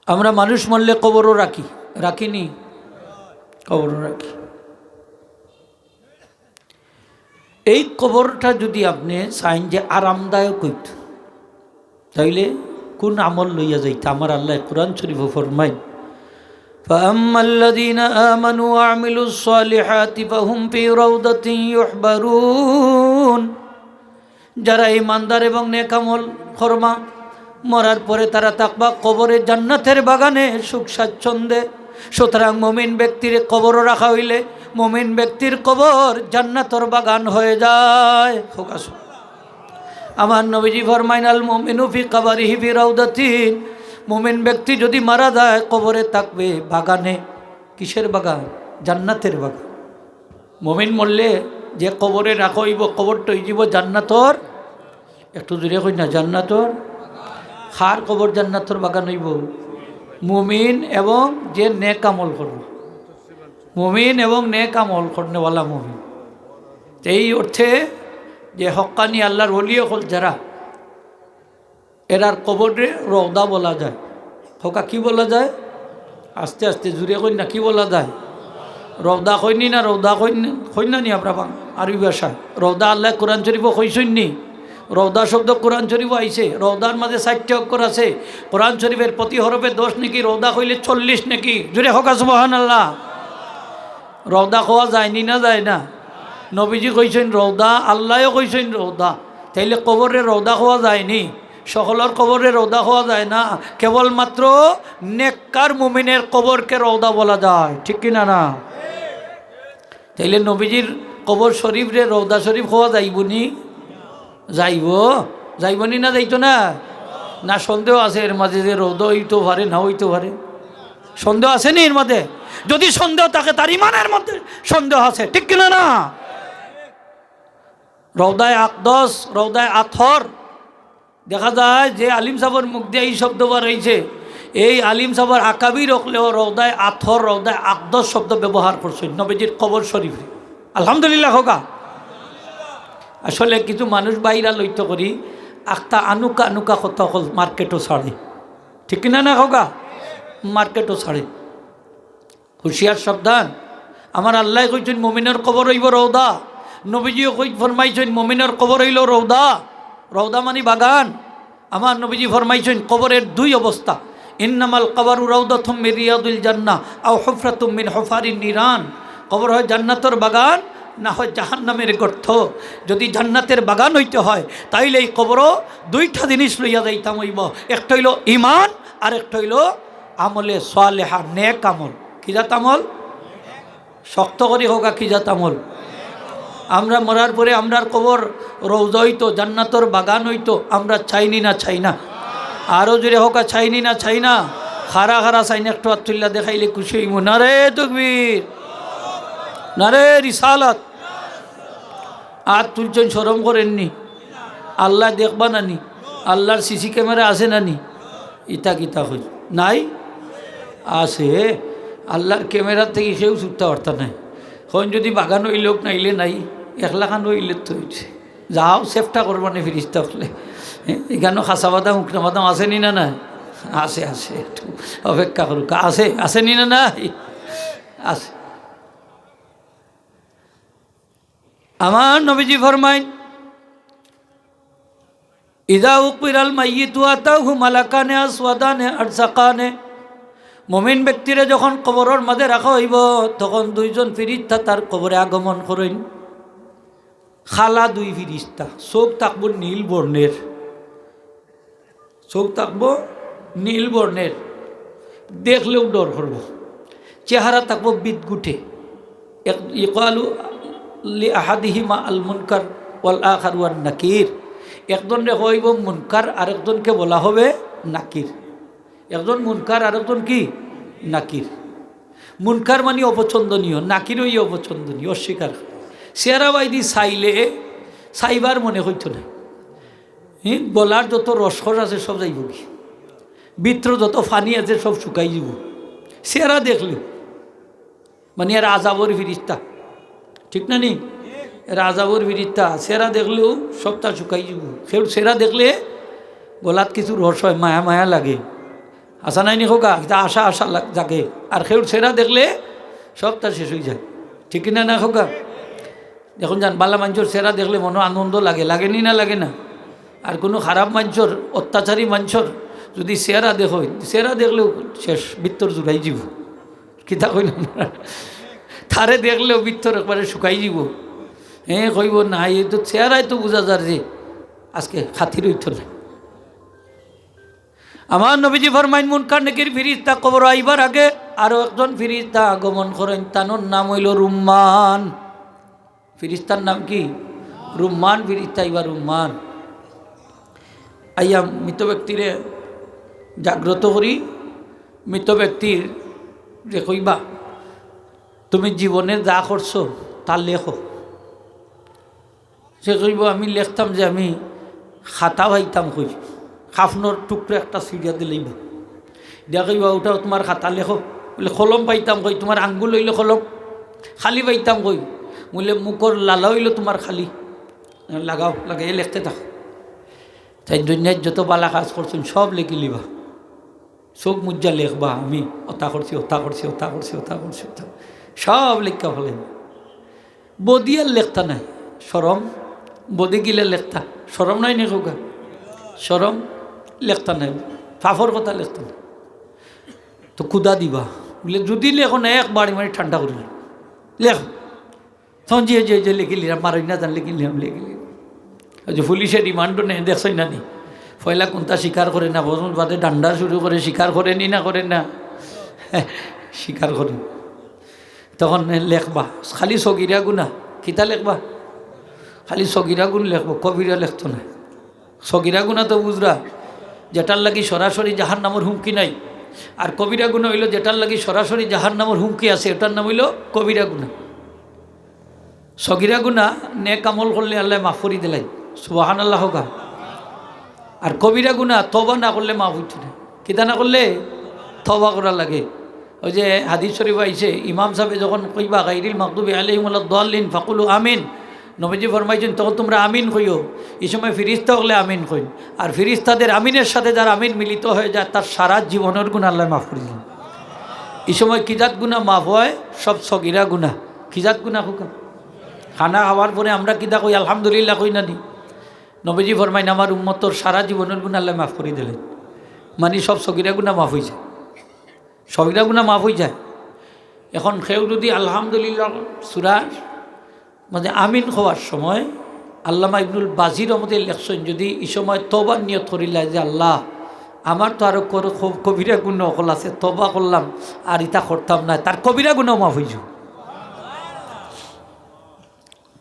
আমরা মানুষ মরলে কবরও রাখি, রাখিনি? কবরও রাখি। এই কবরটা যদি আপনি চাইন যে আরামদায়ক হইত, তাইলে কোন আমল লইয়া যাইতে? আমার আল্লাহ কুরআন শরীফ ফরমায়, فأما الذين آمنوا وعملوا الصالحات فهم في روضة يحبرون। যারা ইমানদার এবং নেক আমল করবা, মরার পরে তারা থাকবা কবরে জান্নাতের বাগানে সুখ স্বাচ্ছন্দ্যে। সুতরাং মুমিন ব্যক্তির কবর রাখা হইলে মুমিন ব্যক্তির কবর জান্নাতের বাগান হয়ে যায়। আমার নবীজি ফরমাইন, আল মুমিনু ফি কবরিহি ফি রাউদাতিন। মুমিন ব্যক্তি যদি মারা যায় কবরে থাকবে বাগানে। কিসের বাগান? জান্নাতের বাগান। মুমিন মরলে যে কবরে রাখা হইব, কবরটা হইব জান্নাতর, একটু দূরে কই না, জান্নাতর। খার কবর জান্নাতর বাগান হইব? মুমিন এবং যে নেক আমল করব, মুমিন এবং নেক আমল করনেওয়ালা মুমিন। এই অর্থে যে হক্কানি আল্লাহর ওলি হল যারা, এরার কবরে রওদা বলা যায়। হকা কি বলা যায়? আস্তে আস্তে জুড়ে কই না, কি বলা যায়? রওদা কইনি না, রওদা কই না নি আপনার আরবি ভাষায়? রওদা আল্লাহ কোরআন শরীফ কইসইনি। রওদা শব্দ কোরআন শরীফ আইছে। রওদার মাঝে 60টি অক্ষর আছে। কোরআন শরীফের প্রতি হরফে 10 নাকি, রওদা কইলে 40 নাকি। জুড়ে হকা সুবহানাল্লাহ। রওদা খাওয়া যায়নি না যায় না? নবীজি কইছেন রওদা, আল্লাহও কইছেন রওদা। তাইলে কবরে রওদা খাওয়া যায়নি? সকলের কবরে রওদা খাওয়া যায় না, কেবলমাত্র নেককার মুমিনের কবরকে রওদা বলা যায়, ঠিক কিনা না? তাইলে নবীজির কবর শরীফ রে রওদা শরীফ খাওয়া যাইবনি? যাইব? যাইবনি না যাইতো না? না সন্দেহ আছে এর মাঝে যে রওদা হইতে পারে, না হইতে পারে? সন্দেহ আছে নি এর মধ্যে? যদি সন্দেহ থাকে তার ইমানের মধ্যে সন্দেহ আছে, ঠিক কিনা না? রওদায় আকদস, রওদায় আথর, দেখা যায় যে আলিম সাহর মুখ দিয়ে এই শব্দ বার হয়েছে, এই আলিম সাহর আকাবির রকলেও রওদায় আথর, রওদায় আকদস শব্দ ব্যবহার করছেন নবীজির কবর শরীফে। আলহামদুলিল্লাহ হোকা। আসলে কিছু মানুষ বাইরা লইত করি আখতা আনুকা আনুকা কথা হল মার্কেটও ছাড়ে, ঠিক কিনা না হোকা? মার্কেটও ছাড়ে। হুঁশিয়ার সাবধান। আমার আল্লাহ কইছেন মুমিনের কবর হইব রওদা। নবীজিও কই ফরমাইছেন মুমিনের কবর হইল রওদা। রওদা মানে বাগান। আমার নবীজি ফরমাইছেন কবরের 2 অবস্থা, ইন্নামাল কবরু রাউদাতুম মিন রিয়াদিল জান্নাহ আও হুফরাতুম মিন হুফারিন নিরান। কবর হয় জান্নাতের বাগান, না হয় জাহান্নামের গর্ত। যদি জান্নাতের বাগান হইতে হয় তাইলে এই কবরও 2টা জিনিস লইয়া যাইতাম হইব। একটা হইল ইমান, আর একটা হইল আমলে সালেহা, নেক আমল। কি জাত আমল? শক্ত করে হোক, কি জাত আমল? আমরা মরার পরে আমরার কবর রওজা হইতো, জান্নাতর বাগান হইতো, আমরা চাইনি না? চাই না? আরও জোরে হোক, চাইনি না? চাই না? খারা খারা চাইনি একটু আত্মুল্লাহ দেখাইলে খুশি হইব। নারে তাকবীর, নারে রিসালাত। আর তুলছেন, শরম করেননি? আল্লাহ দেখবা নানি? আল্লাহর সিসি ক্যামেরা আছে নানি? ইতা কিতা হই নাই? আছে। আল্লাহর ক্যামেরার থেকে কেউ ছুটতে পারত নাই। এখন যদি বাগান ওই লোক নাইলে নাই, 1 লাখ হইলে তো হইছে। যাও চেষ্টা করবানে ফিরিস্তা হলে। এখানে খাসা বাদাম উকনা বাদাম আছে নি না? না আছে, আছে, একটু অপেক্ষা করুক। আছে, আছে নি না? নাই আছে। আমার নবীজি ফরমাইন, ইদা উকবিরাল মাইয়িতু আতাহু মালাকানে আসওয়াদানে আরসাকানে। মুমিন ব্যক্তিরে যখন কবরের মাঝে রাখা হইব তখন 2 জন ফিরিস্তা তার কবরে আগমন করেন। খালা 2 ফিরিস্তা, চোখ থাকবো নীল বর্ণের, চোখ থাকবো নীল বর্ণের, দেখলেও ডর করব। চেহারা থাকবো বিদগুটে। ইকালু লি আহাদিহিমা আল মুনকার ওয়াল আখার ওয়ান নাকির। একজনকে হইব মুনকার, আরেকজনকে বলা হবে নাকির। একজন মুনকার, আরেকজন কি? নাকির। মুনকার মানে অপছন্দনীয়, নাকির ওই অপছন্দনীয়, অস্বীকার। চেহারা বাইদি চাইলে চাইবার মনে হইতো না। গলার যত রসকস আছে সব যাইব কি, ভিতর যত ফানি আছে সব শুকাই যাব চেহারা দেখলে। মানে আর আজাবর ফিরিস্তা, ঠিক না নি? আজাবর ফিরিস্তা চেহারা দেখলেও সবটা শুকাই যাব। সেরা দেখলে গলাত কিছু রস হয়, মায়া মায়া লাগে। আশা নাই নি খোকা এটা আশা আশা জাগে আর খেউর চেহারা দেখলে সব তার শেষ হয়ে যায় ঠিক না না খোকা দেখুন যান বালা মানুষের চেহারা দেখলে মনে আনন্দ লাগে লাগেনি না লাগে না আর কোনো খারাপ মানুষের অত্যাচারী মানুষের যদি চেহারা দেখো চেহারা দেখলেও শেষ বৃত্তর জুড়াই যাব কিতা কইল তারে দেখলেও বৃত্তর একবারে শুকাই যাব হ্যাঁ কইব না এই তো চেহারাই তো বোঝা যার যে আজকে খাতির হইত না আমার নবীজি ফরমাইন মুনকার নেকির ফিরিস্তা কবর আইবার আগে আরো একজন ফিরিস্তা আগমন করেন তানোর নাম হইল রুম্মান ফিরিস্তার নাম কি রুম্মান ফিরিস্তা আইবার রুম্মান আইয়া মৃত ব্যক্তিরে জাগ্রত করি মৃত ব্যক্তির যে কইবা তুমি জীবনে যা করছো তা লেখো সে কইব আমি লিখতাম যে আমি খাতা ভাইতাম কই খাফনোর টুকরো একটা সিরিয়া দিলেই দিয়া কইবা ওটাও তোমার খাতা লেখো বলে কলম পাইতাম কই তোমার আঙ্গুল হইলে কলম খালি পাইতাম কই বলে মুখর লালা হইল তোমার খালি লাগাও লাগাই লিখতে থাকো তাই দুনিয়ার যত বালা কাজ করছেন সব লিখি লিবা চোখ মুজ্জা লেখবা আমি ওটা করছি ওটা করছি ওটা করছি ওটা করছি ওটা সব লেখা ফেলেন বদিয়ার লেখতা নাই সরম বদি গিলে লেখতা সরম নাই নি খোকা সরম লেখতা নাই ফাফর কথা লেখতা নাই তো কুদা দিবা বলে যদি লেখো না একবার মানে ঠান্ডা করিল লেখ তখন যে যে লিখিলিরাম মারই না জান লিখিলাম লিখিলি ওই যে পুলিশে ডিমান্ডও নেই দেখছই না নি পয়লা কোনটা স্বীকার করে না বসুন বাদে ডান্ডা শুরু করে স্বীকার করেনি না করেন না স্বীকার করেন তখন লেখবা খালি সগিরা গুণা কিতা লেখবা খালি সগিরা গুণ লেখবো কবিরা লেখতো না সগিরা গুণা তো বুঝরা যেটার লাগি সরাসরি জাহার নামের হুমকি নাই আর কবিরা গুণা হইল যেটার লাগি সরাসরি জাহার নামের হুমকি আছে এটার নাম হইল কবিরা গুণা সগিরা গুণা নেক আমল করলে আল্লাহ মাফ করে দিলাই সুবহানাল্লাহ হোকা আর কবিরা গুণা তবা না করলে মাফ হইত না কিতা না করলে তবা করা লাগে ওই যে হাদিস শরীফ আইছে ইমাম সাহেব যখন কইবা গাইরিল মাগদুবি আলাইহিম ওয়ালাদ-দাল্লিন ফাকুলু আমিন নবীজি ফরমাইছেন তখন তোমরা আমিন কইও এই সময় ফিরিস্তা হলে আমিন কইন আর ফিরিস্তাদের আমিনের সাথে যার আমিন মিলিত হয়ে যায় তার সারা জীবনের গুণা আল্লাহ মাফ করে দিলেন এই সময় কিজাত গুণা মাফ হয় সব সগিরা গুণা কিজাত গুণা হুকা খানা খাওয়ার পরে আমরা কিতা কই আলহামদুলিল্লাহ কই না নি নবীজি ফরমাইন আমার উম্মতর সারা জীবনের গুণা আল্লাহ মাফ করে দিলেন মানে সব সগিরা গুণা মাফ হয়ে যায় সগিরা গুণা মাফ হয়ে যায় এখন কেউ যদি আলহামদুলিল্লাহ সূরা মানে আমিন হওয়ার সময় আল্লামা ইবনুল বাজির রহমতের লেখছেন যদি এই সময় তবার নিয়ত করিলাই যে আল্লাহ আমার তো আরও কবিরা গুণ অকল আছে তবা করলাম আর ইটা করতাম না তার কবিরা গুণও মাফ হয়ে যাব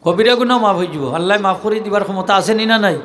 কবিরা গুণও মাফ হয়ে যাব আল্লাহ মাফ করে দিবার ক্ষমতা আছে নি না নাই